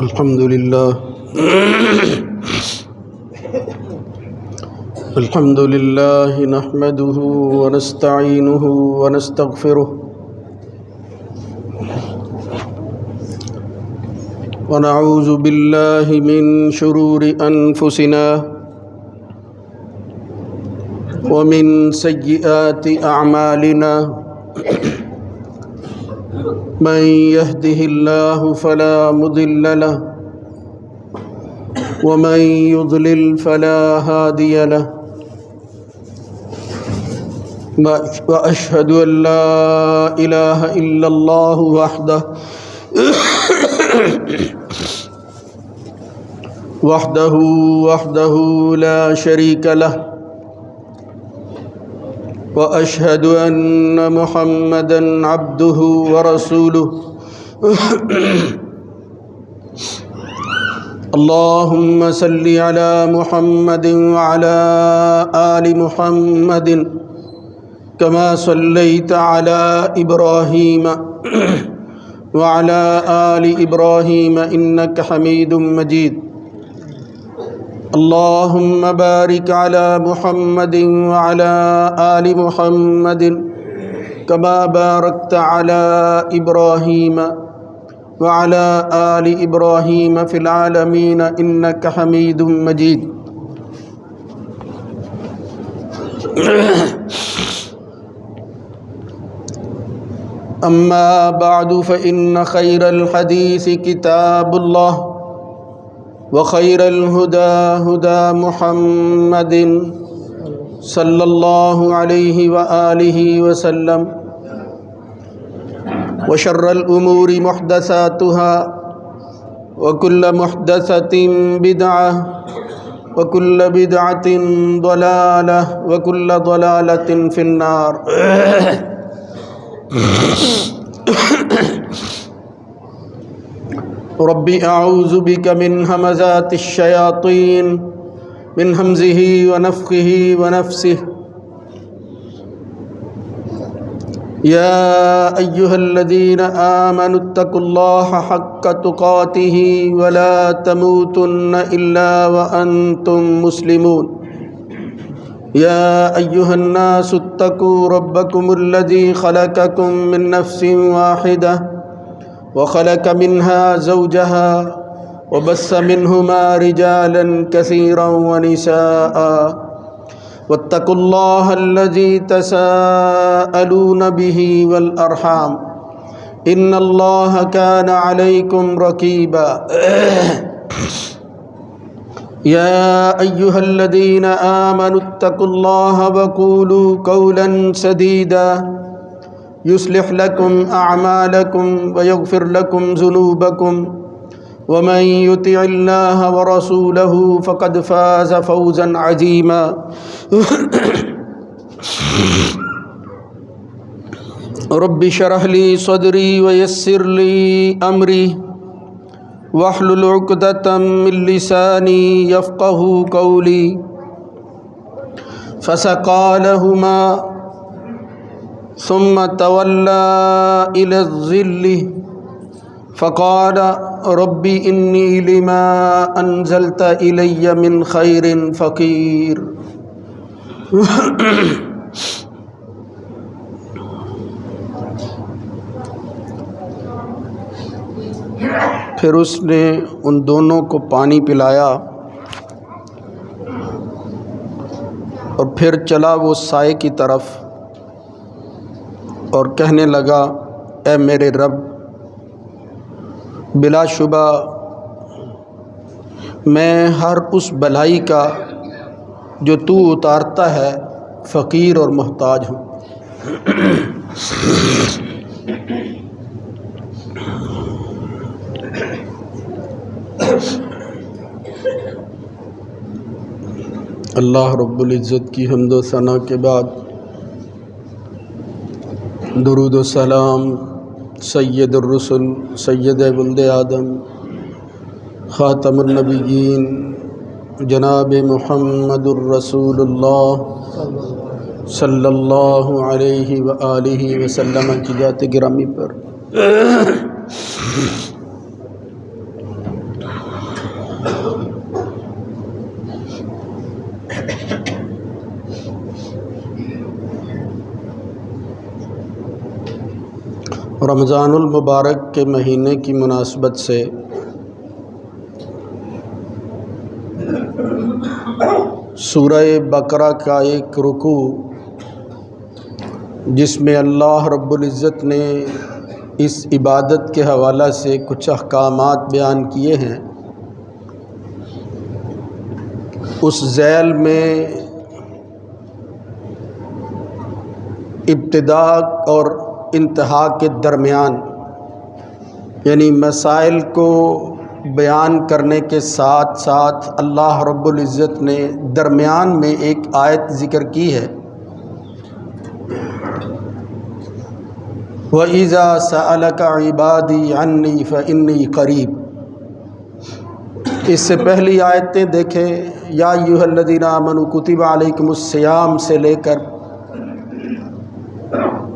الحمد لله الحمد لله نحمده ونستعينه ونستغفره ونعوذ بالله من شرور أنفسنا ومن سيئات أعمالنا من يهده الله فلا مضل له ومن يضلل فلا هادي له وأشهد أن لا إله إلا الله وحده لا شريك له وأشهد أن محمدًا عبده ورسوله اللهم صل على محمد وعلى آل محمد كما صليت على إبراهيم وعلى آل إبراهيم إنك حميد مجيد اللهم بارك على محمد وعلى آل محمد كما باركت على إبراهيم وعلى آل إبراهيم في العالمين إنك حميد مجيد أما بعد فإن خير الحديث كتاب الله وخير الهدى هدى محمد صلى الله عليه وآله وسلم وشر الأمور محدثاتها وكل محدثة بدعة وكل بدعة ضلالة وكل ضلالة في النار ربي أعوذ بك من همزات الشياطين من همزه ونفخه ونفسه يا أيها الذين آمنوا اتقوا الله حق تقاته ولا تموتن إلا وأنتم مسلمون يا أيها الناس اتقوا ربكم الذي خلقكم من نفس واحدة وخلق منها زوجها وبث منهما رجالا كثيرا ونساء واتقوا الله الذي تساءلون به والأرحام إن الله كان عليكم رقيبا يا أيها الذين آمنوا اتقوا الله وقولوا قولا سديدا يصلح لكم أعمالكم ويغفر لكم ذنوبكم ومن يطع الله ورسوله فقد فاز فوزا عظيما رب اشرح لي صدري ويسر لي أمري واحلل عقدة من لساني يفقهوا قولي فسقى لهما ثم تولى إلى الظل فقال رب إني لما أنزلت إلي من خير فقير پھر اس نے ان دونوں کو پانی پلایا اور پھر چلا وہ سائے کی طرف اور کہنے لگا اے میرے رب بلا شبہ میں ہر اس بلائی کا جو تو اتارتا ہے فقیر اور محتاج ہوں اللہ رب العزت کی حمد و ثنا کے بعد درود و سلام سید الرسل سید ولد آدم خاتم النبیین جناب محمد الرسول اللہ صلی اللہ علیہ وآلہ وسلم کی ذات گرامی پر رمضان المبارک کے مہینے کی مناسبت سے سورہ بقرہ کا ایک رکوع جس میں اللہ رب العزت نے اس عبادت کے حوالہ سے کچھ احکامات بیان کیے ہیں، اس ذیل میں ابتدا اور انتہا کے درمیان یعنی مسائل کو بیان کرنے کے ساتھ ساتھ اللہ رب العزت نے درمیان میں ایک آیت ذکر کی ہے، وَإِذَا سَأَلَكَ عِبَادِي عَنِّي فَإِنِّي قَرِيب۔ اس سے پہلی آیتیں دیکھیں، یا ایھا الذین آمنوا کتب علیکم الصیام سے لے کر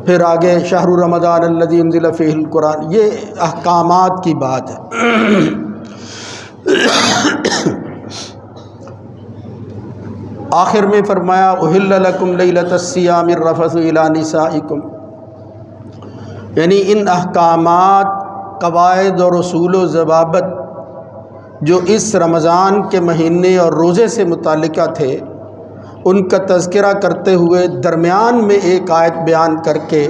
پھر آگے شہر رمضان الذی انزل فیہ القرآن، یہ احکامات کی بات ہے۔ آخر میں فرمایا احل لکم لیلۃ الصیام الرفث الی نسائکم، یعنی ان احکامات، قواعد اور اصول و ضوابط جو اس رمضان کے مہینے اور روزے سے متعلقہ تھے ان کا تذکرہ کرتے ہوئے درمیان میں ایک آیت بیان کر کے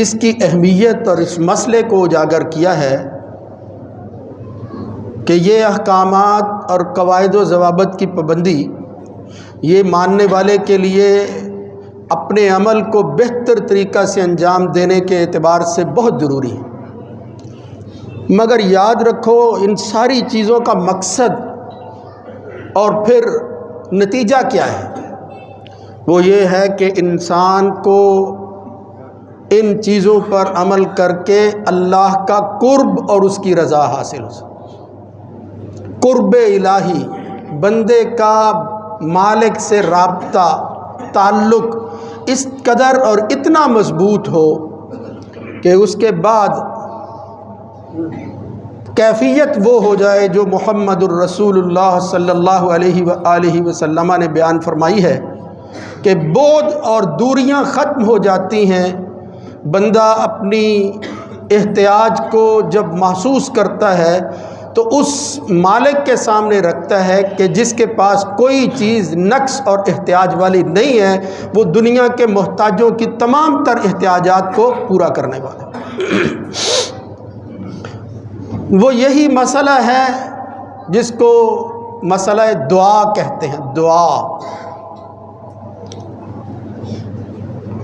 اس کی اہمیت اور اس مسئلے کو اجاگر کیا ہے کہ یہ احکامات اور قواعد و ضوابط کی پابندی یہ ماننے والے کے لیے اپنے عمل کو بہتر طریقہ سے انجام دینے کے اعتبار سے بہت ضروری ہے، مگر یاد رکھو ان ساری چیزوں کا مقصد اور پھر نتیجہ کیا ہے؟ وہ یہ ہے کہ انسان کو ان چیزوں پر عمل کر کے اللہ کا قرب اور اس کی رضا حاصل ہو سکے۔ قرب الہی، بندے کا مالک سے رابطہ، تعلق اس قدر اور اتنا مضبوط ہو کہ اس کے بعد کیفیت وہ ہو جائے جو محمد الرسول اللہ صلی اللہ علیہ وآلہ وسلم نے بیان فرمائی ہے کہ بعد اور دوریاں ختم ہو جاتی ہیں، بندہ اپنی احتیاج کو جب محسوس کرتا ہے تو اس مالک کے سامنے رکھتا ہے کہ جس کے پاس کوئی چیز نقص اور احتیاج والی نہیں ہے، وہ دنیا کے محتاجوں کی تمام تر احتیاجات کو پورا کرنے والا ہے۔ وہ یہی مسئلہ ہے جس کو مسئلہ دعا کہتے ہیں، دعا،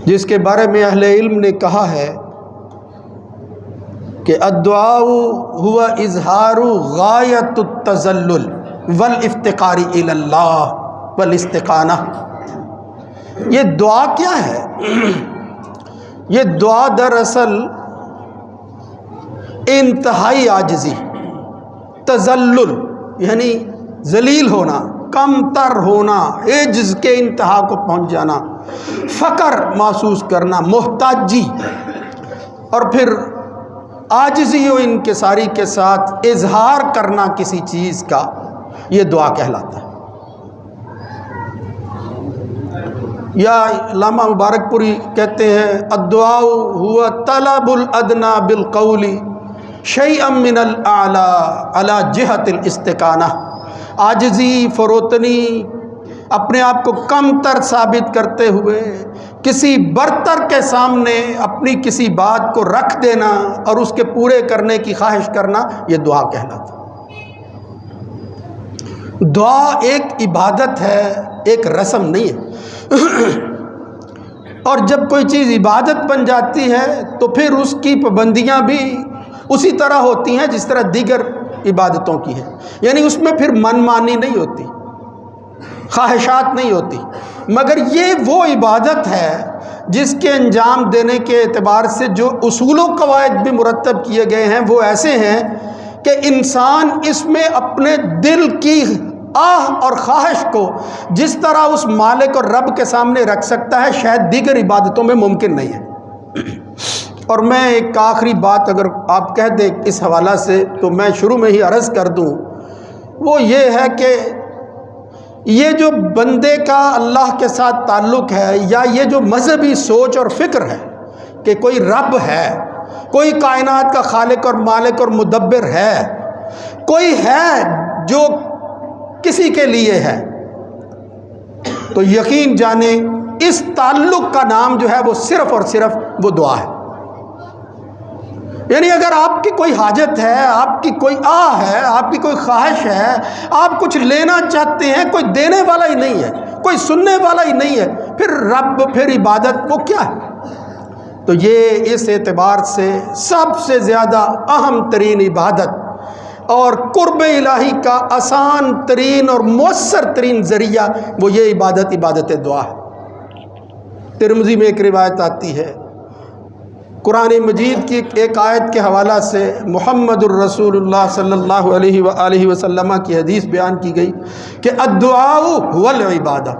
جس کے بارے میں اہل علم نے کہا ہے کہ الدعاء هو اظہار غایت التذلل والافتقار الی اللہ والاستقانہ۔ یہ دعا کیا ہے؟ یہ دعا دراصل انتہائی عاجزی، تذلل یعنی ذلیل ہونا، کم تر ہونا، عجز کے انتہا کو پہنچ جانا، فقر محسوس کرنا، محتاجی، اور پھر عاجزی و انکساری کے ساتھ اظہار کرنا کسی چیز کا، یہ دعا کہلاتا ہے۔ یا علامہ مبارک پوری کہتے ہیں الدعاء هو طلب الادنی بالقول شیئا من الاعلی علی جہت الاستقانہ۔ عاجزی، فروتنی، اپنے آپ کو کم تر ثابت کرتے ہوئے کسی برتر کے سامنے اپنی کسی بات کو رکھ دینا اور اس کے پورے کرنے کی خواہش کرنا، یہ دعا کہلاتا ہے۔ دعا ایک عبادت ہے، ایک رسم نہیں ہے، اور جب کوئی چیز عبادت بن جاتی ہے تو پھر اس کی پابندیاں بھی اسی طرح ہوتی ہیں جس طرح دیگر عبادتوں کی ہے، یعنی اس میں پھر من مانی نہیں ہوتی، خواہشات نہیں ہوتی، مگر یہ وہ عبادت ہے جس کے انجام دینے کے اعتبار سے جو اصول و قواعد بھی مرتب کیے گئے ہیں وہ ایسے ہیں کہ انسان اس میں اپنے دل کی آہ اور خواہش کو جس طرح اس مالک اور رب کے سامنے رکھ سکتا ہے شاید دیگر عبادتوں میں ممکن نہیں ہے۔ اور میں ایک آخری بات اگر آپ کہہ دیں اس حوالہ سے تو میں شروع میں ہی عرض کر دوں، وہ یہ ہے کہ یہ جو بندے کا اللہ کے ساتھ تعلق ہے، یا یہ جو مذہبی سوچ اور فکر ہے کہ کوئی رب ہے، کوئی کائنات کا خالق اور مالک اور مدبر ہے، کوئی ہے جو کسی کے لیے ہے، تو یقین جانیں اس تعلق کا نام جو ہے وہ صرف اور صرف وہ دعا ہے۔ یعنی اگر آپ کی کوئی حاجت ہے، آپ کی کوئی آہ ہے، آپ کی کوئی خواہش ہے، آپ کچھ لینا چاہتے ہیں، کوئی دینے والا ہی نہیں ہے، کوئی سننے والا ہی نہیں ہے، پھر رب، پھر عبادت وہ کیا ہے؟ تو یہ اس اعتبار سے سب سے زیادہ اہم ترین عبادت اور قرب الہی کا آسان ترین اور مؤثر ترین ذریعہ وہ یہ عبادت دعا ہے۔ ترمذی میں ایک روایت آتی ہے، قرآن مجید کی ایک آیت کے حوالہ سے محمد الرسول اللہ صلی اللہ علیہ وآلہ وسلم کی حدیث بیان کی گئی کہ الدعاء هو العبادہ۔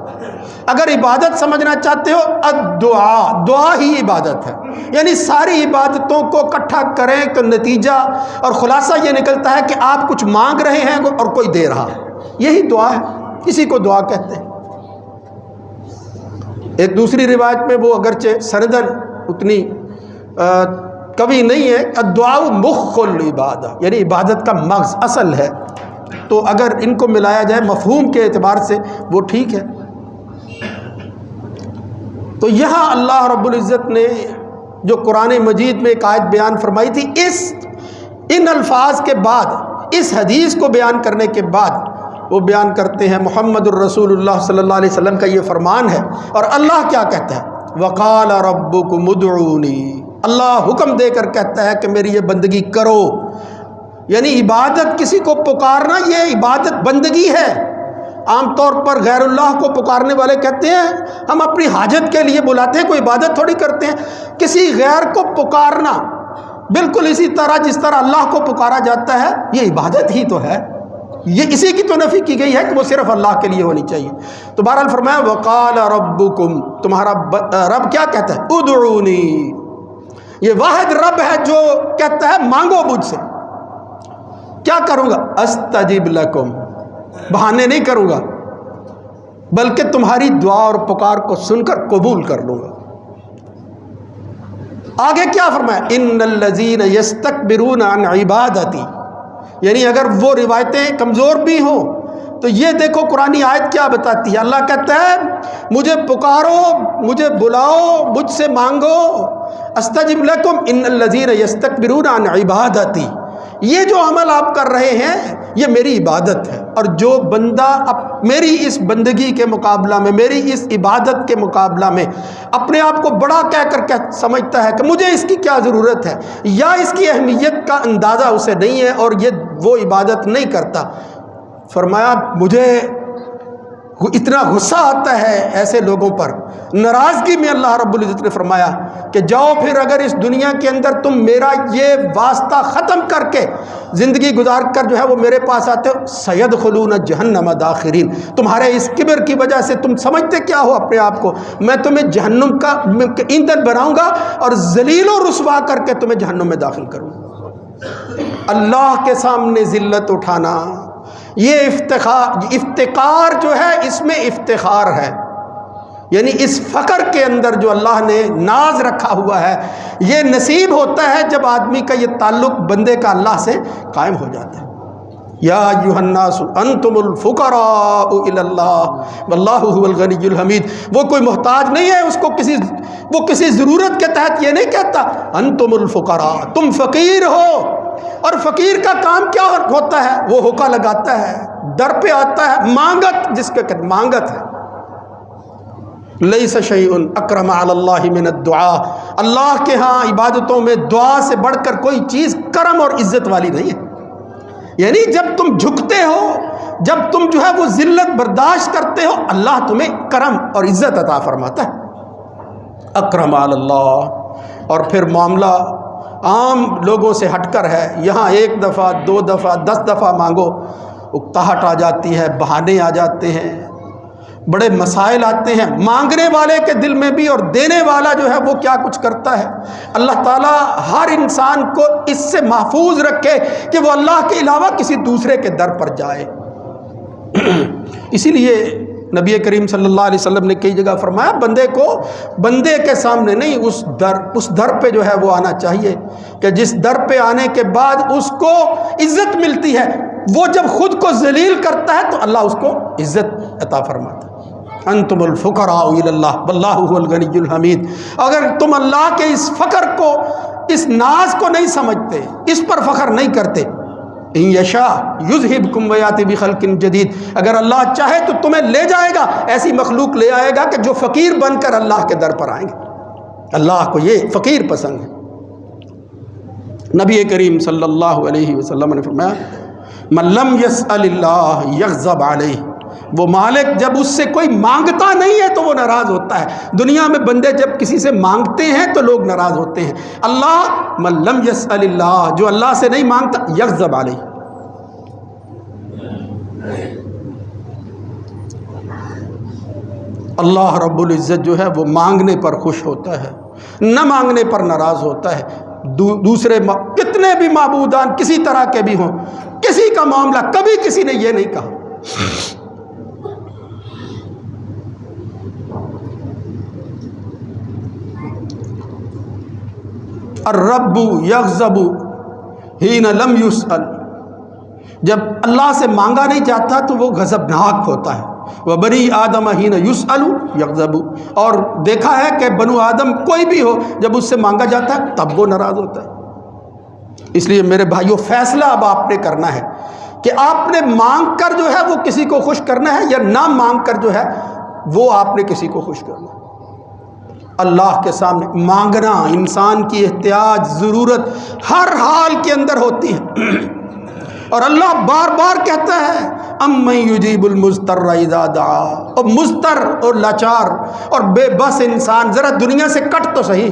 اگر عبادت سمجھنا چاہتے ہو، الدعاء، دعا ہی عبادت ہے۔ یعنی ساری عبادتوں کو اکٹھا کریں تو نتیجہ اور خلاصہ یہ نکلتا ہے کہ آپ کچھ مانگ رہے ہیں اور کوئی دے رہا ہے، یہی دعا ہے، اسی کو دعا کہتے ہیں۔ ایک دوسری روایت میں وہ اگرچہ سندن اتنی کبھی نہیں ہے، الدعاء مخ العبادہ، یعنی عبادت کا مغز، اصل ہے۔ تو اگر ان کو ملایا جائے مفہوم کے اعتبار سے وہ ٹھیک ہے۔ تو یہاں اللہ رب العزت نے جو قرآن مجید میں ایک آیت بیان فرمائی تھی، ان الفاظ کے بعد، اس حدیث کو بیان کرنے کے بعد وہ بیان کرتے ہیں محمد الرسول اللہ صلی اللہ علیہ وسلم کا یہ فرمان ہے۔ اور اللہ کیا کہتا ہے؟ وقال ربکم ادعونی، اللہ حکم دے کر کہتا ہے کہ میری یہ بندگی کرو۔ یعنی عبادت، کسی کو پکارنا، یہ عبادت بندگی ہے۔ عام طور پر غیر اللہ کو پکارنے والے کہتے ہیں ہم اپنی حاجت کے لیے بلاتے ہیں، کوئی عبادت تھوڑی کرتے ہیں۔ کسی غیر کو پکارنا بالکل اسی طرح جس طرح اللہ کو پکارا جاتا ہے، یہ عبادت ہی تو ہے۔ یہ اسی کی تو نفی کی گئی ہے کہ وہ صرف اللہ کے لیے ہونی چاہیے۔ تو بہرحال فرمایا وقال ربکم، تمہارا رب کیا کہتا ہے؟ ادعونی، یہ واحد رب ہے جو کہتا ہے مانگو مجھ سے۔ کیا کروں گا؟ استجب لکم، بہانے نہیں کروں گا، بلکہ تمہاری دعا اور پکار کو سن کر قبول کر لوں گا۔ آگے کیا فرمایا؟ ان الذین یستکبرون عن عبادتی، یعنی اگر وہ روایتیں کمزور بھی ہوں تو یہ دیکھو قرآن آیت کیا بتاتی ہے۔ اللہ کہتا ہے مجھے پکارو، مجھے بلاؤ، مجھ سے مانگو، استجب لکم ان الذین یستکبرون عن عبادتی، یہ جو عمل آپ کر رہے ہیں یہ میری عبادت ہے۔ اور جو بندہ میری اس بندگی کے مقابلہ میں، میری اس عبادت کے مقابلہ میں اپنے آپ کو بڑا کہہ کر سمجھتا ہے کہ مجھے اس کی کیا ضرورت ہے، یا اس کی اہمیت کا اندازہ اسے نہیں ہے اور یہ وہ عبادت نہیں کرتا، فرمایا مجھے اتنا غصہ آتا ہے ایسے لوگوں پر، ناراضگی میں اللہ رب العزت نے فرمایا کہ جاؤ پھر اگر اس دنیا کے اندر تم میرا یہ واسطہ ختم کر کے زندگی گزار کر جو ہے وہ میرے پاس آتے ہو، سیدخلون جہنم داخرین، تمہارے اس کبر کی وجہ سے تم سمجھتے کیا ہو اپنے آپ کو، میں تمہیں جہنم کا ایندھن بناؤں گا اور ذلیل و رسوا کر کے تمہیں جہنم میں داخل کروں گا۔ اللہ کے سامنے ذلت اٹھانا، یہ افتقار جو ہے اس میں افتخار ہے، یعنی اس فقر کے اندر جو اللہ نے ناز رکھا ہوا ہے، یہ نصیب ہوتا ہے جب آدمی کا یہ تعلق بندے کا اللہ سے قائم ہو جاتا ہے۔ یا ایھا الناس انتم الفقراء الی اللہ واللہ هو الغنی الحمید، وہ کوئی محتاج نہیں ہے، اس کو وہ کسی ضرورت کے تحت یہ نہیں کہتا انتم الفقراء، تم فقیر ہو۔ اور فقیر کا کام کیا ہوتا ہے؟ وہ ہوکا لگاتا ہے، در پہ آتا ہے، مانگت جس کے کہتے مانگت ہے۔ لیس شیء اکرم علی اللہ من الدعاء، اللہ کے ہاں عبادتوں میں دعا سے بڑھ کر کوئی چیز کرم اور عزت والی نہیں ہے۔ یعنی جب تم جھکتے ہو، جب تم جو ہے وہ ذلت برداشت کرتے ہو، اللہ تمہیں کرم اور عزت عطا فرماتا ہے۔ اکرم علی اللہ۔ اور پھر معاملہ عام لوگوں سے ہٹ کر ہے، یہاں 1 دفعہ 2 دفعہ 10 دفعہ مانگو، اکتاہٹ آ جاتی ہے، بہانے آ جاتے ہیں، بڑے مسائل آتے ہیں مانگنے والے کے دل میں بھی، اور دینے والا جو ہے وہ کیا کچھ کرتا ہے۔ اللہ تعالیٰ ہر انسان کو اس سے محفوظ رکھے کہ وہ اللہ کے علاوہ کسی دوسرے کے در پر جائے۔ اسی لیے نبی کریم صلی اللہ علیہ وسلم نے کئی جگہ فرمایا بندے کو بندے کے سامنے نہیں اس در پہ جو ہے وہ آنا چاہیے کہ جس در پہ آنے کے بعد اس کو عزت ملتی ہے، وہ جب خود کو ذلیل کرتا ہے تو اللہ اس کو عزت عطا فرماتا ہے۔ انتم الفقراء الی اللہ واللہ هو الغنی الحمید۔ اگر تم اللہ کے اس فقر کو، اس ناز کو نہیں سمجھتے، اس پر فخر نہیں کرتے، ان یشاء یذہبکم ویاتی بخلق جدید، اگر اللہ چاہے تو تمہیں لے جائے گا، ایسی مخلوق لے آئے گا کہ جو فقیر بن کر اللہ کے در پر آئیں گے۔ اللہ کو یہ فقیر پسند ہے۔ نبی کریم صلی اللہ علیہ وسلم نے فرمایا من لم یسأل اللہ یغضب علیہ، وہ مالک جب اس سے کوئی مانگتا نہیں ہے تو وہ ناراض ہوتا ہے۔ دنیا میں بندے جب کسی سے مانگتے ہیں تو لوگ ناراض ہوتے ہیں، اللہ من لم یسأل اللہ، جو اللہ سے نہیں مانگتا، یغضب علیہ۔ اللہ رب العزت جو ہے وہ مانگنے پر خوش ہوتا ہے، نہ مانگنے پر ناراض ہوتا ہے۔ دوسرے کتنے بھی معبودان کسی طرح کے بھی ہوں، کسی کا معاملہ کبھی کسی نے یہ نہیں کہا۔ الرب یغضب حین لم یسأل، جب اللہ سے مانگا نہیں جاتا تو وہ غضبناک ہوتا ہے۔ وبنی آدم حین یسأل یغضب، اور دیکھا ہے کہ بنو آدم کوئی بھی ہو جب اس سے مانگا جاتا ہے تب وہ ناراض ہوتا ہے۔ اس لیے میرے بھائیو فیصلہ اب آپ نے کرنا ہے کہ آپ نے مانگ کر جو ہے وہ کسی کو خوش کرنا ہے یا نہ مانگ کر جو ہے وہ آپ نے کسی کو خوش کرنا ہے۔ اللہ کے سامنے مانگنا، انسان کی احتیاج، ضرورت ہر حال کے اندر ہوتی ہے، اور اللہ بار بار کہتا ہے امن یجیب المضطر اذا دعا، اور مضطر اور لاچار اور بے بس انسان ذرا دنیا سے کٹ تو صحیح،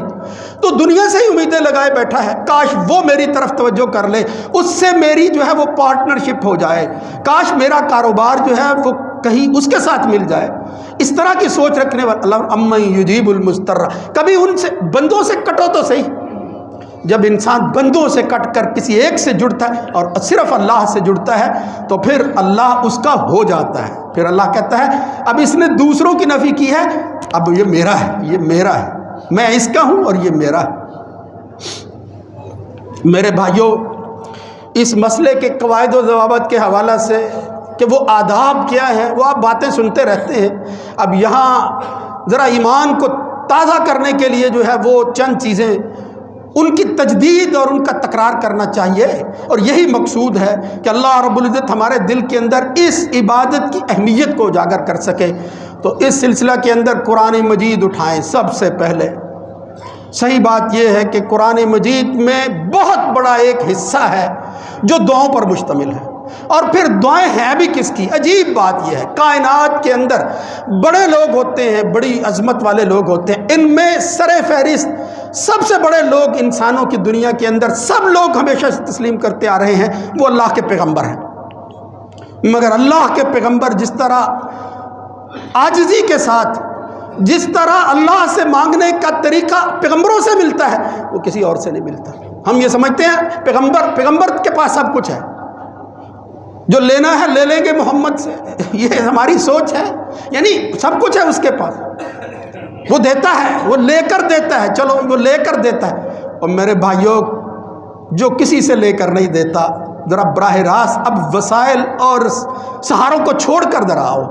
تو دنیا سے ہی امیدیں لگائے بیٹھا ہے، کاش وہ میری طرف توجہ کر لے، اس سے میری جو ہے وہ پارٹنرشپ ہو جائے، کاش میرا کاروبار جو ہے وہ کہیں اس کے ساتھ مل جائے۔ اس طرح کی سوچ رکھنے والا اللہ امن یجیب المضطر، کبھی ان سے بندوں سے کٹو تو صحیح۔ جب انسان بندوں سے کٹ کر کسی ایک سے جڑتا ہے اور صرف اللہ سے جڑتا ہے تو پھر اللہ اس کا ہو جاتا ہے۔ پھر اللہ کہتا ہے اب اس نے دوسروں کی نفی کی ہے، اب یہ میرا ہے، یہ میرا ہے، میں اس کا ہوں اور یہ میرا ہے۔ میرے بھائیوں، اس مسئلے کے قواعد و ضوابط کے حوالہ سے کہ وہ آداب کیا ہیں وہ آپ باتیں سنتے رہتے ہیں، اب یہاں ذرا ایمان کو تازہ کرنے کے لیے جو ہے وہ چند چیزیں ان کی تجدید اور ان کا تکرار کرنا چاہیے، اور یہی مقصود ہے کہ اللہ رب العزت ہمارے دل کے اندر اس عبادت کی اہمیت کو اجاگر کر سکے۔ تو اس سلسلہ کے اندر قرآن مجید اٹھائیں سب سے پہلے۔ صحیح بات یہ ہے کہ قرآن مجید میں بہت بڑا ایک حصہ ہے جو دعاؤں پر مشتمل ہے، اور پھر دعائیں ہیں بھی کس کی؟ عجیب بات یہ ہے کائنات کے اندر بڑے لوگ ہوتے ہیں، بڑی عظمت والے لوگ ہوتے ہیں، ان میں سر فہرست سب سے بڑے لوگ انسانوں کی دنیا کے اندر سب لوگ ہمیشہ سے تسلیم کرتے آ رہے ہیں وہ اللہ کے پیغمبر ہیں، مگر اللہ کے پیغمبر جس طرح عاجزی کے ساتھ، جس طرح اللہ سے مانگنے کا طریقہ پیغمبروں سے ملتا ہے وہ کسی اور سے نہیں ملتا۔ ہم یہ سمجھتے ہیں پیغمبر کے پاس سب کچھ ہے، جو لینا ہے لے لیں گے محمد سے، یہ ہماری سوچ ہے، یعنی سب کچھ ہے اس کے پاس، وہ دیتا ہے، وہ لے کر دیتا ہے، چلو وہ لے کر دیتا ہے۔ اور میرے بھائیوں، جو کسی سے لے کر نہیں دیتا، ذرا براہ راست اب وسائل اور سہاروں کو چھوڑ کر ذرا آؤ،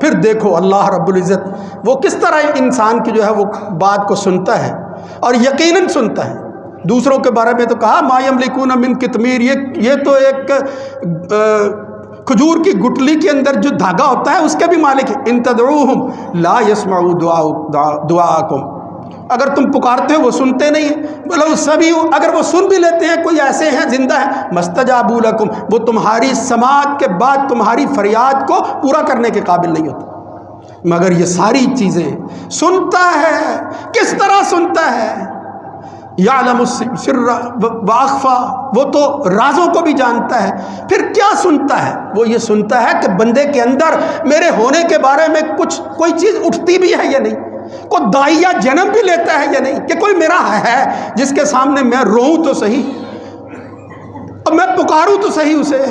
پھر دیکھو اللہ رب العزت وہ کس طرح انسان کی جو ہے وہ بات کو سنتا ہے، اور یقیناً سنتا ہے۔ دوسروں کے بارے میں تو کہا ما یملکون من قطمیر، یہ تو ایک کھجور کی گٹلی کے اندر جو دھاگا ہوتا ہے اس کے بھی مالک ہے۔ ان تدعوہم لا یسمعوا دعاءکم، اگر تم پکارتے ہو وہ سنتے نہیں ہیں، بلو سمیع، اگر وہ سن بھی لیتے ہیں، کوئی ایسے ہیں زندہ ہیں، مستجابوا لکم، وہ تمہاری سماعت کے بعد تمہاری فریاد کو پورا کرنے کے قابل نہیں ہوتا، مگر یہ ساری چیزیں سنتا ہے۔ کس طرح سنتا ہے؟ یعلم السر واخفا، وہ تو رازوں کو بھی جانتا ہے۔ پھر کیا سنتا ہے؟ وہ یہ سنتا ہے کہ بندے کے اندر میرے ہونے کے بارے میں کوئی چیز اٹھتی بھی ہے یا نہیں، کوئی داعیہ جنم بھی لیتا ہے یا نہیں، کہ کوئی میرا ہے جس کے سامنے میں روؤں تو صحیح اور میں پکاروں تو صحیح اسے۔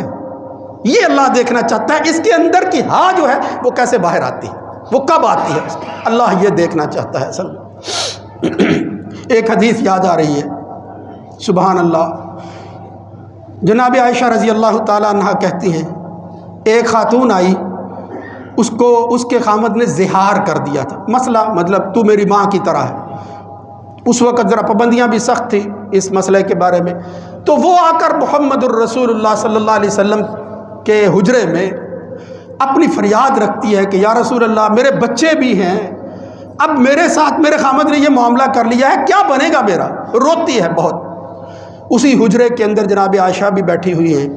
یہ اللہ دیکھنا چاہتا ہے، اس کے اندر کی ہاں جو ہے وہ کیسے باہر آتی ہے، وہ کب آتی ہے، اللہ یہ دیکھنا چاہتا ہے اصل۔ ایک حدیث یاد آ رہی ہے، سبحان اللہ، جناب عائشہ رضی اللہ تعالیٰ عنہ کہتی ہیں ایک خاتون آئی، اس کے خامد نے زہار کر دیا تھا، مسئلہ مطلب تو میری ماں کی طرح ہے، اس وقت ذرا پابندیاں بھی سخت تھی اس مسئلے کے بارے میں، تو وہ آ کر محمد الرسول اللہ صلی اللہ علیہ وسلم کے حجرے میں اپنی فریاد رکھتی ہے کہ یا رسول اللہ میرے بچے بھی ہیں، اب میرے ساتھ میرے خامد نے یہ معاملہ کر لیا ہے، کیا بنے گا میرا، روتی ہے بہت۔ اسی حجرے کے اندر جناب عائشہ بھی بیٹھی ہوئی ہیں،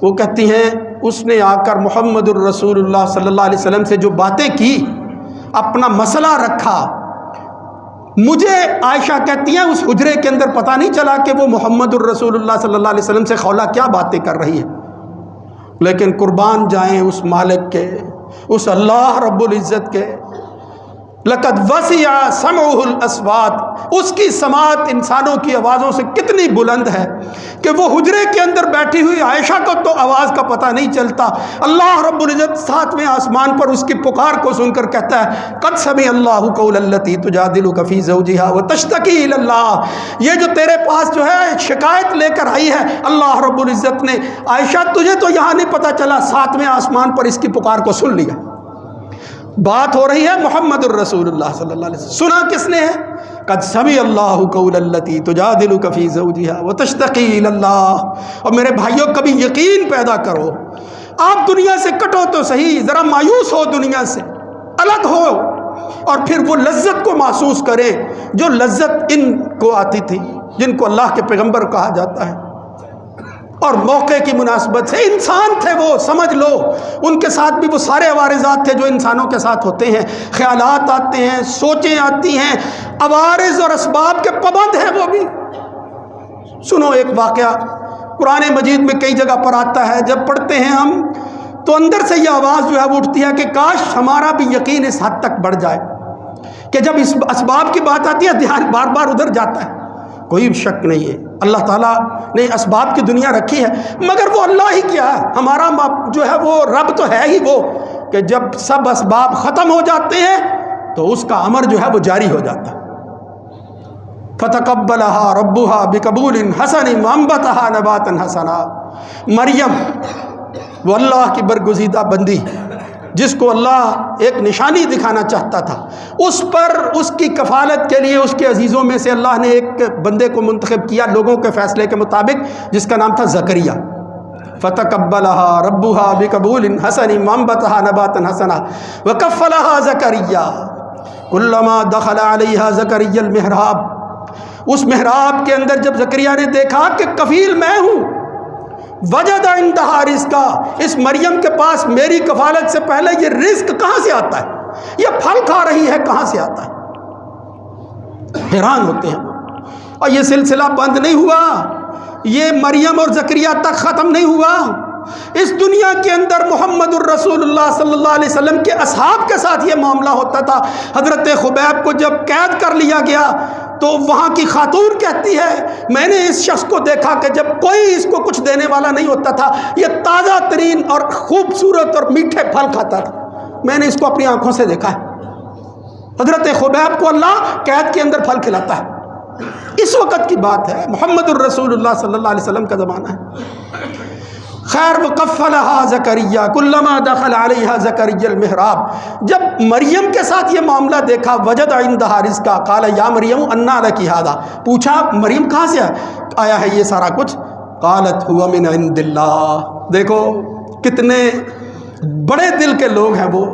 وہ کہتی ہیں اس نے آ کر محمد الرسول اللہ صلی اللہ علیہ وسلم سے جو باتیں کی، اپنا مسئلہ رکھا، مجھے عائشہ کہتی ہیں اس حجرے کے اندر پتہ نہیں چلا کہ وہ محمد الرسول اللہ صلی اللہ علیہ وسلم سے خولہ کیا باتیں کر رہی ہے، لیکن قربان جائیں اس مالک کے، اس اللہ رب العزت کے، لقد وسع سمعه الاصوات، اس کی سماعت انسانوں کی آوازوں سے کتنی بلند ہے کہ وہ حجرے کے اندر بیٹھی ہوئی عائشہ کو تو آواز کا پتہ نہیں چلتا، اللہ رب العزت ساتویں آسمان پر اس کی پکار کو سن کر کہتا ہے قد سمع اللہ قول التی تجادلک فی زوجہا وتشتکی الی اللہ، یہ جو تیرے پاس جو ہے شکایت لے کر آئی ہے، اللہ رب العزت نے عائشہ تجھے تو یہاں نہیں پتہ چلا، ساتویں آسمان پر اس کی پکار کو سن لیا۔ بات ہو رہی ہے محمد الرسول اللہ صلی اللہ علیہ وسلم، سنا کس نے ہے؟ قد سمع اللہ قول التی تجادلک فی زوجہا وتشتکی الی اللہ۔ اور میرے بھائیوں کبھی یقین پیدا کرو، آپ دنیا سے کٹو تو صحیح، ذرا مایوس ہو دنیا سے، الگ ہو، اور پھر وہ لذت کو محسوس کریں جو لذت ان کو آتی تھی جن کو اللہ کے پیغمبر کہا جاتا ہے، اور موقع کی مناسبت سے انسان تھے وہ، سمجھ لو ان کے ساتھ بھی وہ سارے عوارضات تھے جو انسانوں کے ساتھ ہوتے ہیں، خیالات آتے ہیں، سوچیں آتی ہیں، عوارض اور اسباب کے پابند ہیں وہ بھی۔ سنو ایک واقعہ قرآن مجید میں کئی جگہ پر آتا ہے، جب پڑھتے ہیں ہم تو اندر سے یہ آواز جو ہے وہ اٹھتی ہے کہ کاش ہمارا بھی یقین اس حد تک بڑھ جائے کہ جب اس اسباب کی بات آتی ہے دھیان بار بار ادھر جاتا ہے۔ کوئی شک نہیں ہے اللہ تعالیٰ نے اسباب کی دنیا رکھی ہے، مگر وہ اللہ ہی کیا ہے، ہمارا جو ہے وہ رب تو ہے ہی وہ کہ جب سب اسباب ختم ہو جاتے ہیں تو اس کا امر جو ہے وہ جاری ہو جاتا ہے۔ فَتَقَبَّلَهَا رَبُّهَا بِقَبُولٍ حَسَنٍ وَأَنبَتَهَا نَبَاتًا حَسَنًا۔ مریم وہ اللہ کی برگزیدہ بندی جس کو اللہ ایک نشانی دکھانا چاہتا تھا، اس پر اس کی کفالت کے لیے اس کے عزیزوں میں سے اللہ نے ایک بندے کو منتخب کیا لوگوں کے فیصلے کے مطابق، جس کا نام تھا زکریا۔ فَتَقَبَّلَهَا رَبُّهَا بِقَبُولٍ حَسَنٍ وَأَنبَتَهَا نَبَاتًا حَسَنًا وَكَفَّلَهَا زَكَرِيَّا كُلَّمَا دَخَلَ عَلَيْهَا زَكَرِيَّا الْمِحْرَابَ۔ اس محراب کے اندر جب زکریا نے دیکھا کہ کفیل میں ہوں، وجد عندہا رزقا، اس مریم کے پاس میری کفالت سے پہلے یہ رزق کہاں سے آتا ہے، یہ پھل کھا رہی ہے کہاں سے آتا ہے، حیران ہوتے ہیں۔ اور یہ سلسلہ بند نہیں ہوا، یہ مریم اور زکریا تک ختم نہیں ہوا، اس دنیا کے اندر محمد الرسول اللہ صلی اللہ علیہ وسلم کے اصحاب کے ساتھ یہ معاملہ ہوتا تھا۔ حضرت خبیب کو جب قید کر لیا گیا تو وہاں کی خاتون کہتی ہے میں نے اس شخص کو دیکھا کہ جب کوئی اس کو کچھ دینے والا نہیں ہوتا تھا یہ تازہ ترین اور خوبصورت اور میٹھے پھل کھاتا تھا، میں نے اس کو اپنی آنکھوں سے دیکھا ہے۔ حضرت خبیب کو اللہ قید کے اندر پھل کھلاتا ہے، اس وقت کی بات ہے، محمد الرسول اللہ صلی اللہ علیہ وسلم کا زمانہ ہے۔ خیر وَكَفَّلَهَا زَكَرِيَّا كُلَّمَا دَخَلَ عَلَيْهَا زَكَرِيَّا الْمِحْرَابَ۔ جب مریم کے ساتھ یہ معاملہ دیکھا وَجَدَ عِندَهَا رِزْقًا قَالَ يَا مَرْيَمُ أَنَّىٰ لَكِ هَٰذَا، پوچھا مریم کہاں سے آیا ہے یہ سارا کچھ، قالت هُوَ مِنْ عِنْدِ اللَّهِ۔ دیکھو کتنے بڑے دل کے لوگ ہیں، وہ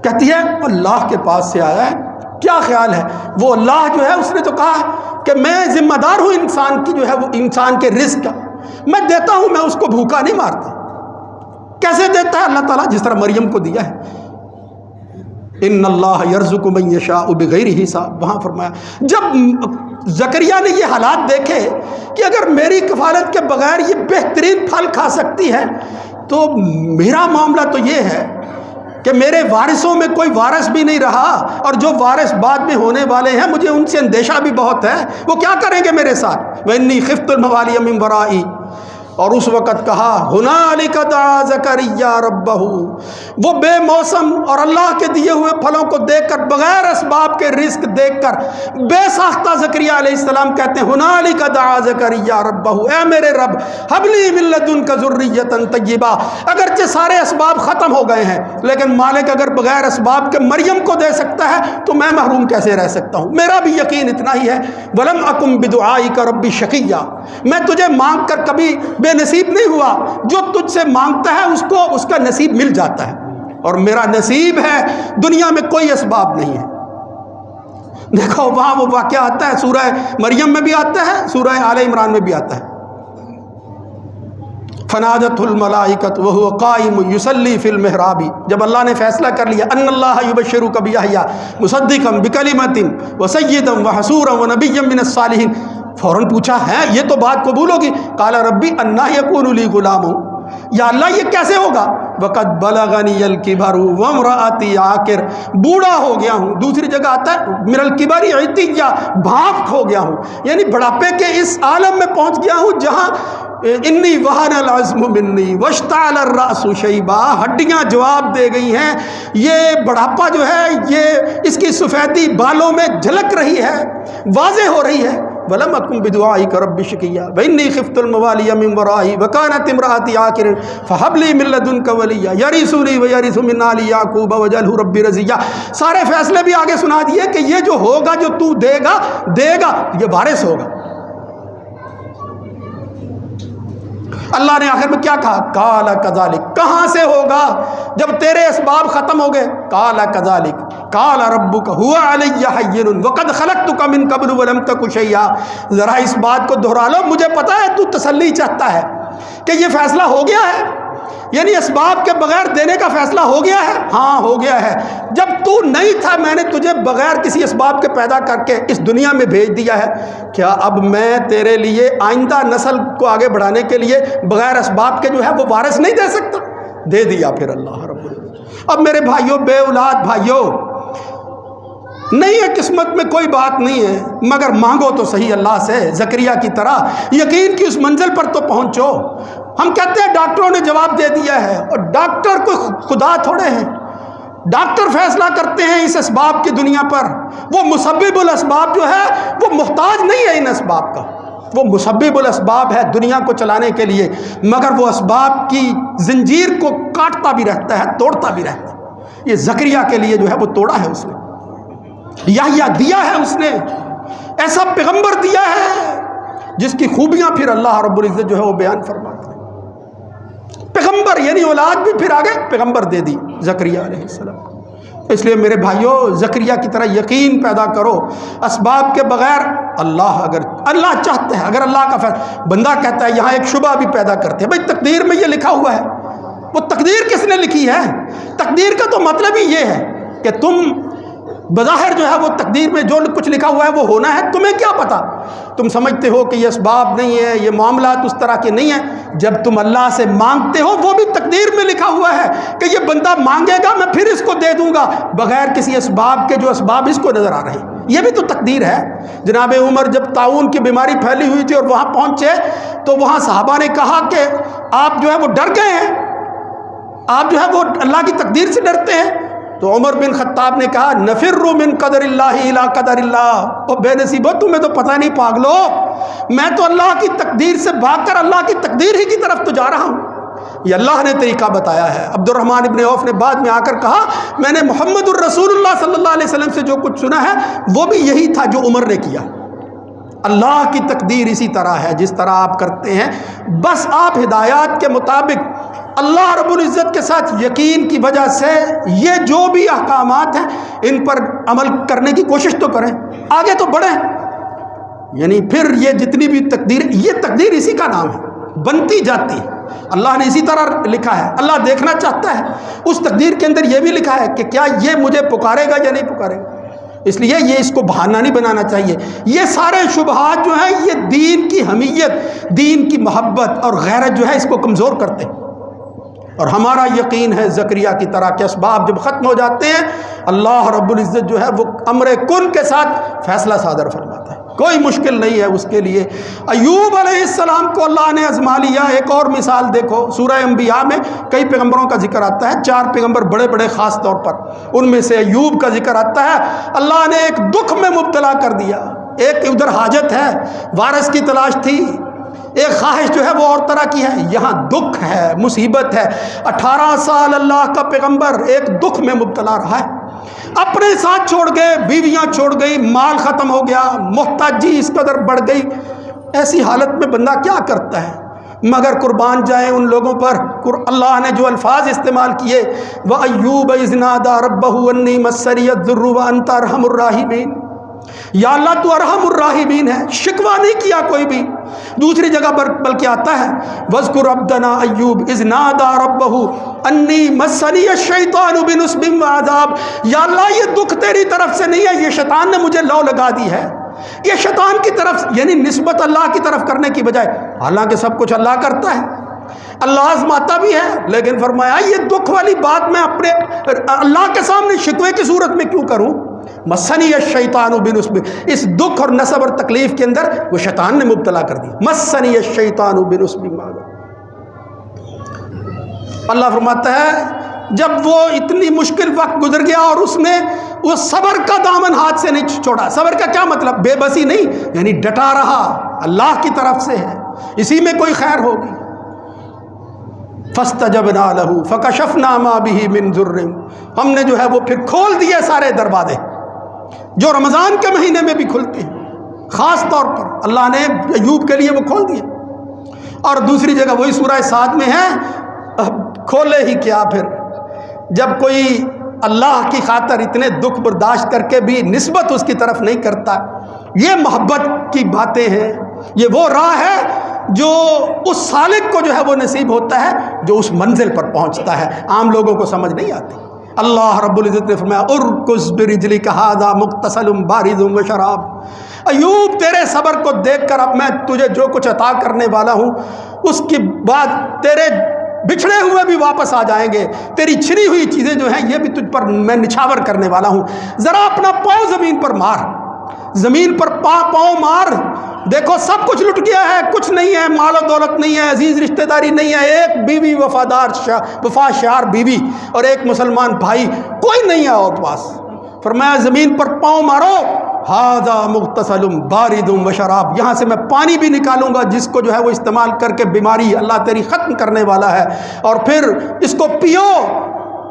کہتی ہے اللہ کے پاس سے آیا ہے، کیا خیال ہے، وہ اللہ جو ہے اس نے تو کہا کہ میں ذمہ دار ہوں انسان کی جو ہے وہ انسان کے رزق کا، میں دیتا ہوں، میں اس کو بھوکا نہیں مارتا۔ کیسے دیتا ہے اللہ تعالیٰ؟ جس طرح مریم کو دیا ہے، ان اللہ یرزق من یشاء بغیر حساب۔ وہاں فرمایا جب زکریا نے یہ حالات دیکھے کہ اگر میری کفالت کے بغیر یہ بہترین پھل کھا سکتی ہے تو میرا معاملہ تو یہ ہے کہ میرے وارثوں میں کوئی وارث بھی نہیں رہا، اور جو وارث بعد میں ہونے والے ہیں مجھے ان سے اندیشہ بھی بہت ہے، وہ کیا کریں گے میرے ساتھ، وَإِنِّي خِفْتُ الْمَوَالِيَ مِن وَرَائِي اور اس وقت کہا ہنالک دعا زکریا ربہ، وہ بے موسم اور اللہ کے دیے ہوئے پھلوں کو دیکھ کر، بغیر اسباب کے رزق دیکھ کر بے ساختہ زکریا علیہ السلام کہتے ہیں ہنالک دعا زکریا ربہ، اے میرے رب ہب لی من لدنک ذریۃ طیبہ، اگرچہ سارے اسباب ختم ہو گئے ہیں لیکن مالک اگر بغیر اسباب کے مریم کو دے سکتا ہے تو میں محروم کیسے رہ سکتا ہوں؟ میرا بھی یقین اتنا ہی ہے، ولم اکن بدعائک ربی شقیا، میں تجھے مانگ کر کبھی بے نصیب نہیں ہوا، جو تجھ سے مانگتا ہے اس کو اس کا نصیب مل جاتا ہے، اور میرا نصیب ہے دنیا میں کوئی اسباب نہیں ہے۔ دیکھو وہاں وہ واقعہ آتا ہے، سورہ مریم میں بھی آتا ہے، سورہ آل عمران میں بھی آتا ہے، فنادته الملائکۃ وهو قائم یصلی فی المحراب، جب اللہ نے فیصلہ کر لیا ان اللہ یبشرک بیحییٰ مصدقا بکلمۃ وسیدا وحصورا ونبیا من الصالحین، فوراً پوچھا ہے یہ تو بات قبول ہوگی؟ قال ربی انا یکون لی غلام، یا اللہ یہ کیسے ہوگا؟ وقد بلغنی الکبر وامرأتی عاقر، بوڑھا ہو گیا ہوں۔ دوسری جگہ آتا ہے من الکبر عتیہ، بھانپ ہو گیا ہوں، یعنی بڑھاپے کے اس عالم میں پہنچ گیا ہوں جہاں انی وہن العظم منی واشتعل الرأس شیبا، ہڈیاں جواب دے گئی ہیں، یہ بڑھاپا جو ہے یہ اس کی سفیدی بالوں میں جھلک رہی ہے، واضح ہو رہی ہے۔ ولم اکن بدعائک رب شقیا وانی خفت الموالی من ورائی وکانت امرأتی عاقرا فہب لی من لدنک ولیا یرثنی ویرث من آل یعقوب واجعلہ ربی رضیا۔ سارے فیصلے بھی آگے سنا دیے کہ یہ جو ہوگا، جو تو دے گا یہ وارث ہوگا۔ اللہ نے آخر میں کیا کہا؟ قال کذالک، کہاں سے ہوگا جب تیرے اسباب ختم ہو گئے؟ قال کذالک قال ربک هو علی ہین وقد خلقتک من قبل ولم تک شیئا۔ ذرا اس بات کو دہرا لو، مجھے پتا ہے تو تسلی چاہتا ہے کہ یہ فیصلہ ہو گیا ہے، یعنی اسباب کے بغیر دینے کا فیصلہ ہو گیا ہے؟ ہاں ہو گیا ہے، جب تو نہیں تھا میں نے تجھے بغیر کسی اسباب کے پیدا کر کے اس دنیا میں بھیج دیا ہے، کیا اب میں تیرے لیے آئندہ نسل کو آگے بڑھانے کے لیے بغیر اسباب کے جو ہے وہ وارث نہیں دے سکتا؟ دے دیا پھر اللہ رب العزت۔ اب میرے بھائیوں، بے اولاد بھائیوں، نہیں ہے قسمت میں کوئی بات نہیں ہے، مگر مانگو تو صحیح اللہ سے، زکریا کی طرح یقین کی اس منزل پر تو پہنچو۔ ہم کہتے ہیں ڈاکٹروں نے جواب دے دیا ہے، اور ڈاکٹر کوئی خدا تھوڑے ہیں، ڈاکٹر فیصلہ کرتے ہیں اس اسباب کی دنیا پر، وہ مسبب الاسباب جو ہے وہ محتاج نہیں ہے ان اسباب کا، وہ مسبب الاسباب ہے دنیا کو چلانے کے لیے، مگر وہ اسباب کی زنجیر کو کاٹتا بھی رہتا ہے، توڑتا بھی رہتا ہے۔ یہ زکریا کے لیے جو ہے وہ توڑا ہے اس نے، یحییٰ دیا ہے اس نے، ایسا پیغمبر دیا ہے جس کی خوبیاں پھر اللہ رب العزت جو ہے وہ بیان فرماتا ہے۔ پیغمبر یعنی اولاد بھی پھر آگے پیغمبر دے دی زکریا علیہ السلام۔ اس لیے میرے بھائیوں، زکریا کی طرح یقین پیدا کرو، اسباب کے بغیر اگر اللہ چاہتے ہیں، اگر اللہ کا فیصلہ، بندہ کہتا ہے یہاں ایک شبہ بھی پیدا کرتے ہیں، بھائی تقدیر میں یہ لکھا ہوا ہے، وہ تقدیر کس نے لکھی ہے؟ تقدیر کا تو مطلب ہی یہ ہے کہ تم بظاہر جو ہے وہ تقدیر میں جو کچھ لکھا ہوا ہے وہ ہونا ہے، تمہیں کیا پتا؟ تم سمجھتے ہو کہ یہ اسباب نہیں ہے، یہ معاملات اس طرح کے نہیں ہیں، جب تم اللہ سے مانگتے ہو وہ بھی تقدیر میں لکھا ہوا ہے کہ یہ بندہ مانگے گا میں پھر اس کو دے دوں گا، بغیر کسی اسباب کے، جو اسباب اس کو نظر آ رہے ہیں، یہ بھی تو تقدیر ہے۔ جناب عمر جب طاعون کی بیماری پھیلی ہوئی تھی اور وہاں پہنچے تو وہاں صحابہ نے کہا کہ آپ جو ہے وہ ڈر گئے ہیں، آپ جو ہے وہ اللہ کی تقدیر سے ڈرتے ہیں، تو عمر بن خطاب نے کہا نفر من قدر اللہ الی قدر اللہ، او بے نصیبو تمہیں تو پتہ نہیں پاگلو، میں تو اللہ کی تقدیر سے بھاگ کر اللہ کی تقدیر ہی کی طرف تو جا رہا ہوں۔ یہ اللہ نے طریقہ بتایا ہے۔ عبد الرحمن ابن عوف نے بعد میں آ کر کہا میں نے محمد الرسول اللہ صلی اللہ علیہ وسلم سے جو کچھ سنا ہے وہ بھی یہی تھا جو عمر نے کیا۔ اللہ کی تقدیر اسی طرح ہے جس طرح آپ کرتے ہیں، بس آپ ہدایات کے مطابق اللہ رب العزت کے ساتھ یقین کی وجہ سے یہ جو بھی احکامات ہیں ان پر عمل کرنے کی کوشش تو کریں، آگے تو بڑھیں، یعنی پھر یہ جتنی بھی تقدیر، یہ تقدیر اسی کا نام ہے، بنتی جاتی ہے، اللہ نے اسی طرح لکھا ہے، اللہ دیکھنا چاہتا ہے، اس تقدیر کے اندر یہ بھی لکھا ہے کہ کیا یہ مجھے پکارے گا یا نہیں پکارے گا، اس لیے یہ اس کو بہانہ نہیں بنانا چاہیے۔ یہ سارے شبہات جو ہیں یہ دین کی حمیت، دین کی محبت اور غیرت جو ہے اس کو کمزور کرتے ہیں، اور ہمارا یقین ہے زکریا کی طرح کہ اسباب جب ختم ہو جاتے ہیں اللہ رب العزت جو ہے وہ امر کن کے ساتھ فیصلہ صادر فرماتا ہے۔ کوئی مشکل نہیں ہے اس کے لیے۔ ایوب علیہ السلام کو اللہ نے آزما لیا۔ ایک اور مثال دیکھو، سورہ انبیاء میں کئی پیغمبروں کا ذکر آتا ہے، 4 پیغمبر بڑے بڑے خاص طور پر، ان میں سے ایوب کا ذکر آتا ہے۔ اللہ نے ایک دکھ میں مبتلا کر دیا، ایک ادھر حاجت ہے، وارث کی تلاش تھی، ایک خواہش جو ہے وہ اور طرح کی ہے، یہاں دکھ ہے، مصیبت ہے۔ 18 سال اللہ کا پیغمبر ایک دکھ میں مبتلا رہا ہے، اپنے ساتھ چھوڑ گئے، بیویاں چھوڑ گئی، مال ختم ہو گیا، محتاجی اس قدر بڑھ گئی۔ ایسی حالت میں بندہ کیا کرتا ہے؟ مگر قربان جائیں ان لوگوں پر، اللہ نے جو الفاظ استعمال کیے، وَأَيُّوبَ إِذْ نَادَىٰ رَبَّهُ أَنِّي مَسَّنِيَ الضُّرُّ وَأَنتَ أَرْحَمُ الرَّاحِمِينَ۔ یا اللہ تو ارحم الراحمین ہے، شکوہ نہیں کیا کوئی بھی۔ دوسری جگہ پر بلکہ آتا ہے وَاذْكُرْ عَبْدَنَا أَيُّوبَ إِذْ نَادَىٰ رَبَّهُ أَنِّي مَسَّنِيَ الشَّيْطَانُ بِنُصْبٍ وَعَذَابٍ۔ یا اللہ یہ دکھ تیری طرف سے نہیں ہے، یہ شیطان نے مجھے لو لگا دی ہے، یہ شیطان کی طرف، یعنی نسبت اللہ کی طرف کرنے کی بجائے، حالانکہ سب کچھ اللہ کرتا ہے، اللہ آزماتا بھی ہے، لیکن فرمایا یہ دکھ والی بات میں اپنے اللہ کے سامنے شکوے کی صورت میں کیوں کروں؟ مسنی الشیطان بنصب، اس دکھ اور نصب اور تکلیف کے اندر وہ شیطان نے مبتلا کر دیا۔ مسنی الشیطان بنصب، اللہ فرماتا ہے جب وہ اتنی مشکل وقت گزر گیا اور اس نے وہ صبر کا دامن ہاتھ سے نہیں چھوڑا۔ صبر کا کیا مطلب؟ بے بسی نہیں، یعنی ڈٹا رہا، اللہ کی طرف سے ہے، اسی میں کوئی خیر ہوگی۔ فَاسْتَجَبْنَا لَهُ فَكَشَفْنَا مَا بِهِ مِنْ ضُرٍّ، ہم نے جو ہے وہ پھر کھول دیے سارے دروازے جو رمضان کے مہینے میں بھی کھلتے ہیں، خاص طور پر اللہ نے ایوب کے لیے وہ کھول دیے۔ اور دوسری جگہ وہی سورہ سعد میں ہے، کھولے ہی کیا پھر، جب کوئی اللہ کی خاطر اتنے دکھ برداشت کر کے بھی نسبت اس کی طرف نہیں کرتا، یہ محبت کی باتیں ہیں، یہ وہ راہ ہے جو اس سالک کو جو ہے وہ نصیب ہوتا ہے جو اس منزل پر پہنچتا ہے، عام لوگوں کو سمجھ نہیں آتی۔ اللہ رب العزت نے فرمایا ارکض برجلک ھذا مغتسل بارد وشراب۔ ایوب تیرے صبر کو دیکھ کر اب میں تجھے جو کچھ عطا کرنے والا ہوں، اس کے بعد تیرے بچھڑے ہوئے بھی واپس آ جائیں گے، تیری چھنی ہوئی چیزیں جو ہیں یہ بھی تجھ پر میں نچھاور کرنے والا ہوں۔ ذرا اپنا پاؤں زمین پر مار، زمین پر پاؤں مار، دیکھو سب کچھ لٹ گیا ہے، کچھ نہیں ہے، مال و دولت نہیں ہے، عزیز رشتہ داری نہیں ہے، ایک بیوی وفا شعار بیوی اور ایک مسلمان بھائی، کوئی نہیں ہے اور پاس۔ فرمایا زمین پر پاؤں مارو، ھذا مغتسل بارد وشراب، یہاں سے میں پانی بھی نکالوں گا جس کو جو ہے وہ استعمال کر کے بیماری اللہ تیری ختم کرنے والا ہے، اور پھر اس کو پیو،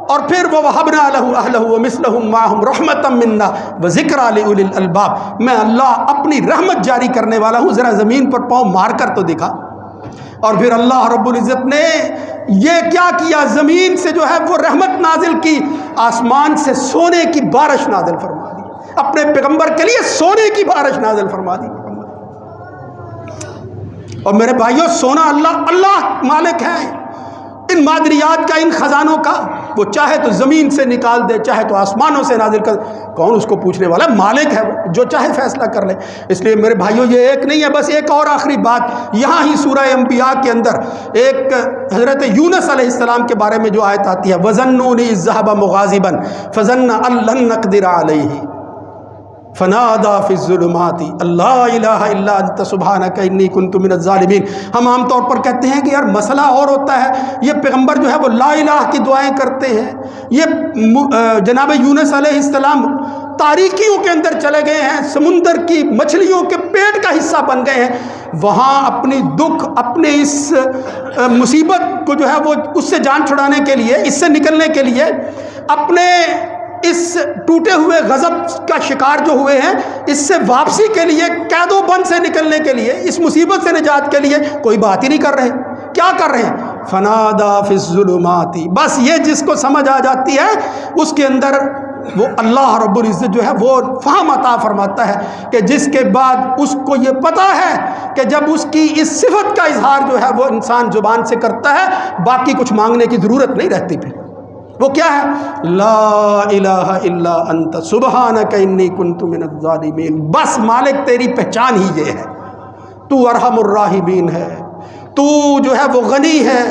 اور پھر وَوَهَبْنَا لَهُ أَهْلَهُ وَمِثْلَهُمْ مَعَهُمْ رَحْمَةً مِنَّا وَذِكْرَىٰ لِأُولِي الْأَلْبَابِ، میں اللہ اپنی رحمت جاری کرنے والا ہوں، ذرا زمین پر پاؤں مار کر تو دکھا۔ اور پھر اللہ رب العزت نے یہ کیا کیا، زمین سے جو ہے وہ رحمت نازل کی، آسمان سے سونے کی بارش نازل فرما دی، اپنے پیغمبر کے لیے سونے کی بارش نازل فرما دی۔ اور میرے بھائیوں سونا اللہ مالک ہے ان معدنیات کا، ان خزانوں کا، وہ چاہے تو زمین سے نکال دے، چاہے تو آسمانوں سے نازل کر، کون اس کو پوچھنے والا؟ مالک ہے وہ، جو چاہے فیصلہ کر لے۔ اس لیے میرے بھائیوں یہ ایک نہیں ہے، بس ایک اور آخری بات، یہاں ہی سورہ انبیاء کے اندر ایک حضرت یونس علیہ السلام کے بارے میں جو آیت آتی ہے وَظَنُّونِ إِذْ ذَهَبَ مُغَاضِبًا فَظَنَّ أَن لَّن نَّقْدِرَ عَلَيْهِ فنادى في الظلمات لا الہ الا انت سبحانک انی کنت من الظالمین۔ ہم عام طور پر کہتے ہیں کہ یار مسئلہ اور ہوتا ہے، یہ پیغمبر جو ہے وہ لا الہ کی دعائیں کرتے ہیں، یہ جناب یونس علیہ السلام تاریکیوں کے اندر چلے گئے ہیں، سمندر کی مچھلیوں کے پیٹ کا حصہ بن گئے ہیں، وہاں اپنی دکھ، اپنے اس مصیبت کو جو ہے وہ اس سے جان چھڑانے کے لیے، اس سے نکلنے کے لیے، اپنے اس ٹوٹے ہوئے غضب کا شکار جو ہوئے ہیں، اس سے واپسی کے لیے، قید و بند سے نکلنے کے لیے، اس مصیبت سے نجات کے لیے کوئی بات ہی نہیں کر رہے۔ کیا کر رہے ہیں؟ فنادا فی الظلمات، بس یہ جس کو سمجھ آ جاتی ہے اس کے اندر وہ اللہ رب العزت جو ہے وہ فہم عطا فرماتا ہے کہ جس کے بعد اس کو یہ پتہ ہے کہ جب اس کی اس صفت کا اظہار جو ہے وہ انسان زبان سے کرتا ہے، باقی کچھ مانگنے کی ضرورت نہیں رہتی۔ پھر وہ کیا ہے؟ لا الہ الا انت سبحانک انی کنت من الظالمین، بس مالک تیری پہچان ہی یہ ہے، تو ارحم الراحمین ہے، تو جو ہے وہ غنی ہے،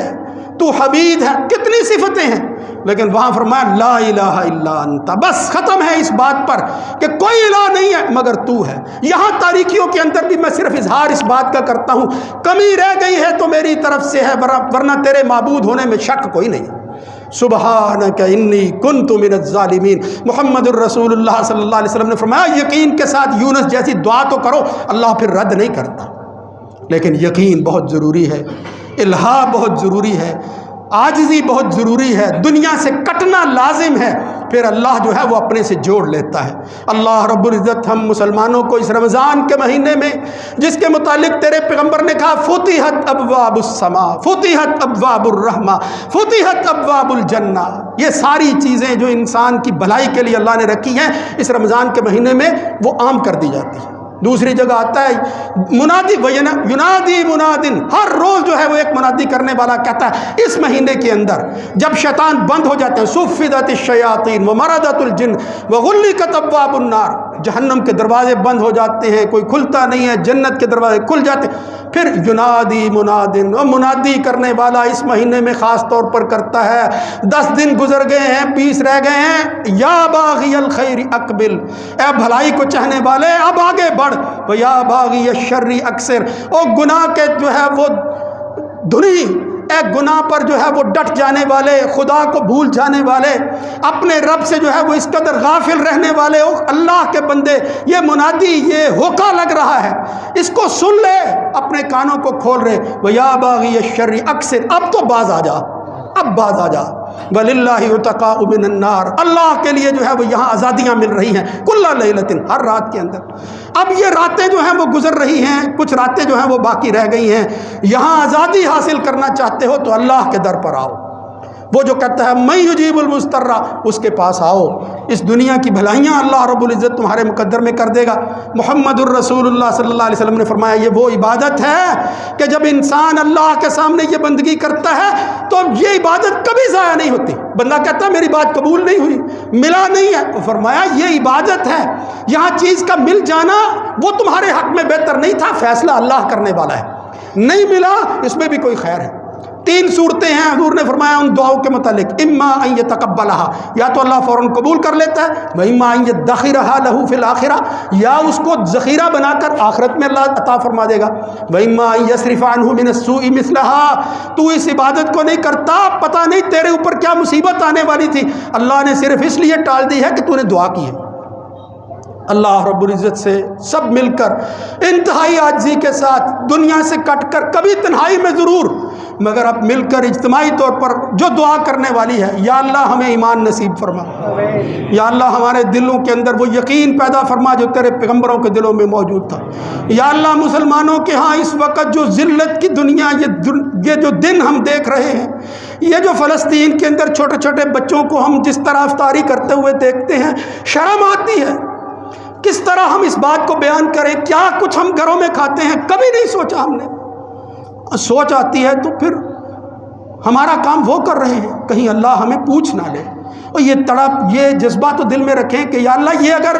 تو حمید ہے، کتنی صفتیں ہیں، لیکن وہاں فرمایا لا الہ الا انت، بس ختم ہے اس بات پر کہ کوئی الہ نہیں ہے مگر تو ہے۔ یہاں تاریکیوں کے اندر بھی میں صرف اظہار اس بات کا کرتا ہوں، کمی رہ گئی ہے تو میری طرف سے ہے، ورنہ تیرے معبود ہونے میں شک کوئی نہیں۔ سبحانک انی کنت من الظالمین۔ محمد الرسول اللہ صلی اللہ علیہ وسلم نے فرمایا یقین کے ساتھ یونس جیسی دعا تو کرو، اللہ پھر رد نہیں کرتا، لیکن یقین بہت ضروری ہے، الہا بہت ضروری ہے، عاجزی بہت ضروری ہے، دنیا سے کٹنا لازم ہے، پھر اللہ جو ہے وہ اپنے سے جوڑ لیتا ہے۔ اللہ رب العزت ہم مسلمانوں کو اس رمضان کے مہینے میں جس کے متعلق تیرے پیغمبر نے کہا فتحت ابواب السماء، فتحت ابواب الرحمہ، فتحت ابواب الجنہ، یہ ساری چیزیں جو انسان کی بھلائی کے لیے اللہ نے رکھی ہیں اس رمضان کے مہینے میں وہ عام کر دی جاتی ہیں۔ دوسری جگہ آتا ہے منادی ینادی منادن، ہر روز جو ہے وہ ایک منادی کرنے والا کہتا ہے اس مہینے کے اندر جب شیطان بند ہو جاتے ہیں، صفدت الشیاطین ومردت الجن وغلقت ابواب النار، جہنم کے دروازے بند ہو جاتے ہیں، کوئی کھلتا نہیں ہے، جنت کے دروازے کھل جاتے ہیں، پھر ینادی منادن، اور منادی کرنے والا اس مہینے میں خاص طور پر کرتا ہے 10 دن گزر گئے ہیں، 20 رہ گئے ہیں، یا باغی الخیر اقبل، اے بھلائی کو چاہنے والے اب آگے بڑھ، یا باغی الشر اکثر، اور گناہ کے جو ہے وہ دھنی، اے گناہ پر جو ہے وہ ڈٹ جانے والے، خدا کو بھول جانے والے، اپنے رب سے جو ہے وہ اس قدر غافل رہنے والے، او اللہ کے بندے یہ منادی، یہ ہوکا لگ رہا ہے، اس کو سن لے، اپنے کانوں کو کھول رہے، وَيَا بَاغِيَ الشَّرِّ اکثر، اب تو باز آ جا، اب باز آ جا، وَلِلَّهِ عُتَقَاءُ مِنَ النَّارِ، اللہ کے لیے جو ہے وہ یہاں آزادیاں مل رہی ہیں، کُلَّ لَيْلَةٍ، ہر رات کے اندر۔ اب یہ راتیں جو ہیں وہ گزر رہی ہیں، کچھ راتیں جو ہیں وہ باقی رہ گئی ہیں، یہاں آزادی حاصل کرنا چاہتے ہو تو اللہ کے در پر آؤ، وہ جو کہتا ہے میں یجیب المضطر، اس کے پاس آؤ، اس دنیا کی بھلائیاں اللہ رب العزت تمہارے مقدر میں کر دے گا۔ محمد الرسول اللہ صلی اللہ علیہ وسلم نے فرمایا یہ وہ عبادت ہے کہ جب انسان اللہ کے سامنے یہ بندگی کرتا ہے تو یہ عبادت کبھی ضائع نہیں ہوتی۔ بندہ کہتا ہے میری بات قبول نہیں ہوئی، ملا نہیں ہے، تو فرمایا یہ عبادت ہے، یہاں چیز کا مل جانا وہ تمہارے حق میں بہتر نہیں تھا، فیصلہ اللہ کرنے والا ہے، نہیں ملا اس میں بھی کوئی خیر ہے۔ 3 صورتیں ہیں حضور نے فرمایا ان دعاؤں کے متعلق، اما ان یتقبلها، یا تو اللہ فوراً قبول کر لیتا ہے، و اما ان یدخرها له فی الاخرہ، یا اس کو ذخیرہ بنا کر آخرت میں اللہ عطا فرما دے گا، و اما ان یصرف عنه من السوء مثلها، تو اس عبادت کو نہیں کرتا پتہ نہیں تیرے اوپر کیا مصیبت آنے والی تھی، اللہ نے صرف اس لیے ٹال دی ہے کہ تو نے دعا کی ہے۔ اللہ رب العزت سے سب مل کر انتہائی عاجزی کے ساتھ دنیا سے کٹ کر، کبھی تنہائی میں ضرور مگر اب مل کر اجتماعی طور پر جو دعا کرنے والی ہے، یا اللہ ہمیں ایمان نصیب فرما، یا اللہ ہمارے دلوں کے اندر وہ یقین پیدا فرما جو تیرے پیغمبروں کے دلوں میں موجود تھا، یا اللہ مسلمانوں کے ہاں اس وقت جو ذلت کی دنیا، یہ جو دن ہم دیکھ رہے ہیں، یہ جو فلسطین کے اندر چھوٹے چھوٹے بچوں کو ہم جس طرح افطاری کرتے ہوئے دیکھتے ہیں، شرم آتی ہے کس طرح ہم اس بات کو بیان کریں، کیا کچھ ہم گھروں میں کھاتے ہیں، کبھی نہیں سوچا ہم نے، سوچ آتی ہے تو پھر ہمارا کام وہ کر رہے ہیں، کہیں اللہ ہمیں پوچھ نہ لے، اور یہ تڑپ، یہ جذبہ تو دل میں رکھیں کہ یا اللہ یہ اگر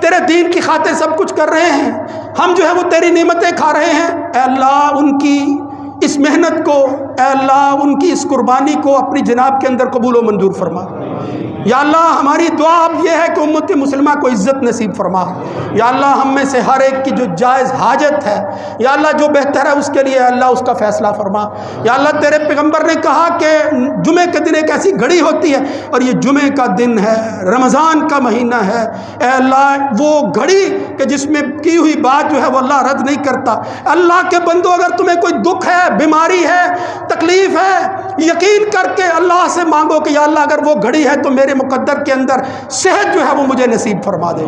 تیرے دین کی خاطر سب کچھ کر رہے ہیں، ہم جو ہے وہ تیری نعمتیں کھا رہے ہیں، اے اللہ ان کی اس محنت کو، اے اللہ ان کی اس قربانی کو اپنی جناب کے اندر قبول و منظور فرما، یا اللہ ہماری دعا اب یہ ہے کہ امت مسلمہ کو عزت نصیب فرما، یا اللہ ہم میں سے ہر ایک کی جو جائز حاجت ہے، یا اللہ جو بہتر ہے اس کے لیے اللہ اس کا فیصلہ فرما، یا اللہ تیرے پیغمبر نے کہا کہ جمعے کے دن ایک ایسی گھڑی ہوتی ہے اور یہ جمعے کا دن ہے، رمضان کا مہینہ ہے، اے اللہ وہ گھڑی کہ جس میں کی ہوئی بات جو ہے وہ اللہ رد نہیں کرتا، اللہ کے بندو اگر تمہیں کوئی دکھ ہے، بیماری ہے، تکلیف ہے، یقین کر کے اللہ سے مانگو کہ یا اللہ اگر وہ گھڑی ہے تو میرے مقدر کے اندر صحت جو ہے وہ مجھے نصیب فرما دے،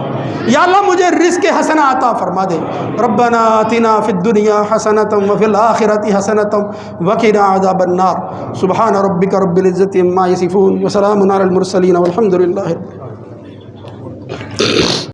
یا اللہ مجھے رزق حسنہ عطا فرما دے، ربنا آتنا فی الدنیا حسنۃ وفی الآخرۃ حسنۃ وقنا عذاب النار، سبحان ربک رب العزۃ عما یصفون وسلام علی المرسلین والحمد للہ۔